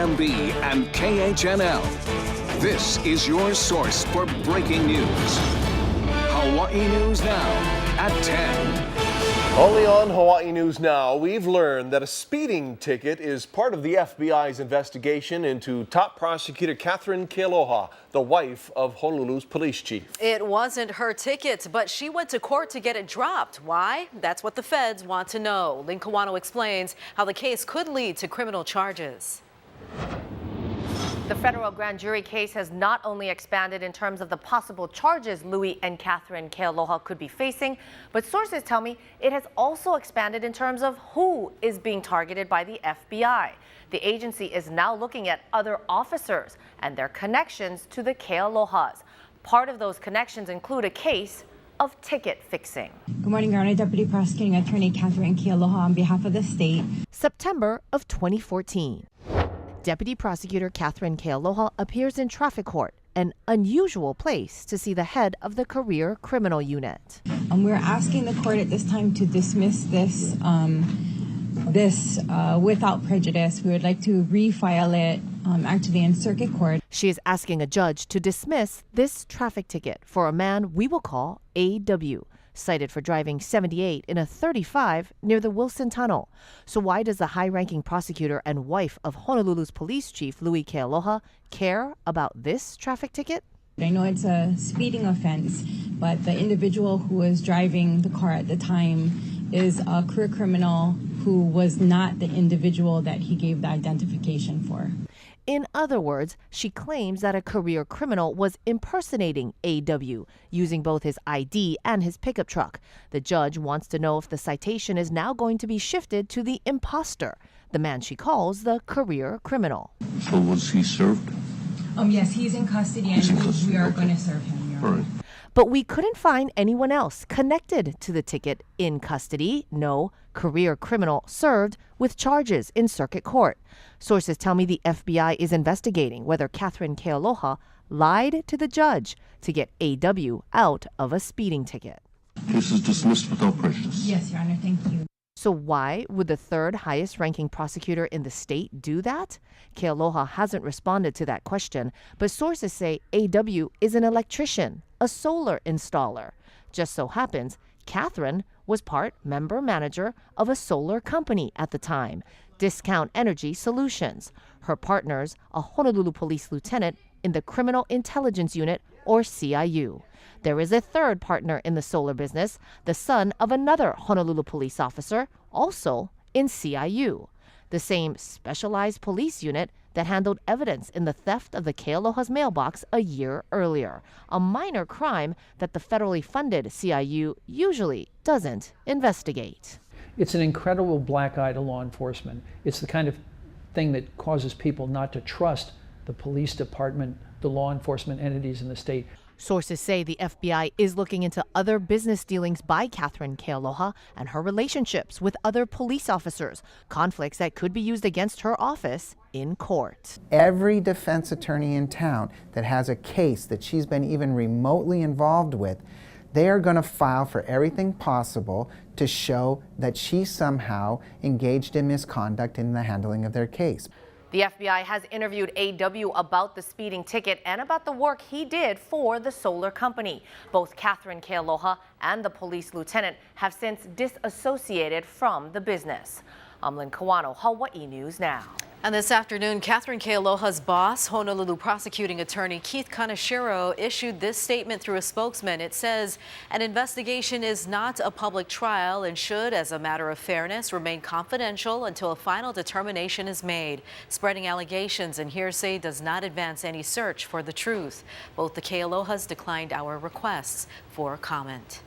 KMB and KHNL. This is your source for breaking news. Hawaii News Now at 10. Only on Hawaii News Now, we've learned that a speeding ticket is part of the FBI's investigation into top prosecutor Kealoha, the wife of Honolulu's police chief. It wasn't her ticket, but she went to court to get it dropped. Why? That's what the feds want to know. Lynn Kawano explains how the case could lead to criminal charges. The federal grand jury case has not only expanded in terms of the possible charges Louis and Catherine Kealoha could be facing, but sources tell me it has also expanded in terms of who is being targeted by the FBI. The agency is now looking at other officers and their connections to the Kealohas. Part of those connections include a case of ticket fixing. Good morning, Your Honor. Deputy Prosecuting Attorney Catherine Kealoha on behalf of the state. September of 2014. Deputy Prosecutor Catherine Kealoha appears in traffic court, an unusual place to see the head of the career criminal unit. We're asking the court at this time to dismiss this without prejudice. We would like to refile it actually in circuit court. She is asking a judge to dismiss this traffic ticket for a man we will call AW, cited for driving 78 in a 35 near the Wilson Tunnel. So why does the high-ranking prosecutor and wife of Honolulu's police chief, Louis Kealoha, care about this traffic ticket? I know it's a speeding offense, but the individual who was driving the car at the time is a career criminal who was not the individual that he gave the identification for. In other words, she claims that a career criminal was impersonating AW, using both his ID and his pickup truck. The judge wants to know if the citation is now going to be shifted to the imposter, the man she calls the career criminal. So was he served? Yes, he's in custody and we are going to serve him. All right. But we couldn't find anyone else connected to the ticket in custody. No career criminal served with charges in circuit court. Sources tell me the FBI is investigating whether Catherine Kealoha lied to the judge to get AW out of a speeding ticket. Case is dismissed without prejudice. Yes, Your Honor. Thank you. So why would the third highest ranking prosecutor in the state do that? Kealoha hasn't responded to that question, but sources say AW is an electrician, a solar installer. Just so happens, Catherine was part member manager of a solar company at the time, Discount Energy Solutions. Her partner's a Honolulu police lieutenant in the Criminal Intelligence Unit, or CIU. There is a third partner in the solar business, the son of another Honolulu police officer, also in CIU, the same specialized police unit that handled evidence in the theft of the Kealoha's mailbox a year earlier, a minor crime that the federally funded CIU usually doesn't investigate. It's an incredible black eye to law enforcement. It's the kind of thing that causes people not to trust the police department, the law enforcement entities in the state. Sources say the FBI is looking into other business dealings by Catherine Kealoha and her relationships with other police officers, conflicts that could be used against her office in court. Every defense attorney in town that has a case that she's been even remotely involved with, they are going to file for everything possible to show that she somehow engaged in misconduct in the handling of their case. The FBI has interviewed AW about the speeding ticket and about the work he did for the solar company. Both Catherine Kealoha and the police lieutenant have since disassociated from the business. I'm Lynn Kawano, Hawaii News Now. And this afternoon, Catherine Kealoha's boss, Honolulu prosecuting attorney Keith Kaneshiro, issued this statement through a spokesman. It says an investigation is not a public trial and should, as a matter of fairness, remain confidential until a final determination is made. Spreading allegations and hearsay does not advance any search for the truth. Both the Kealohas declined our requests for comment.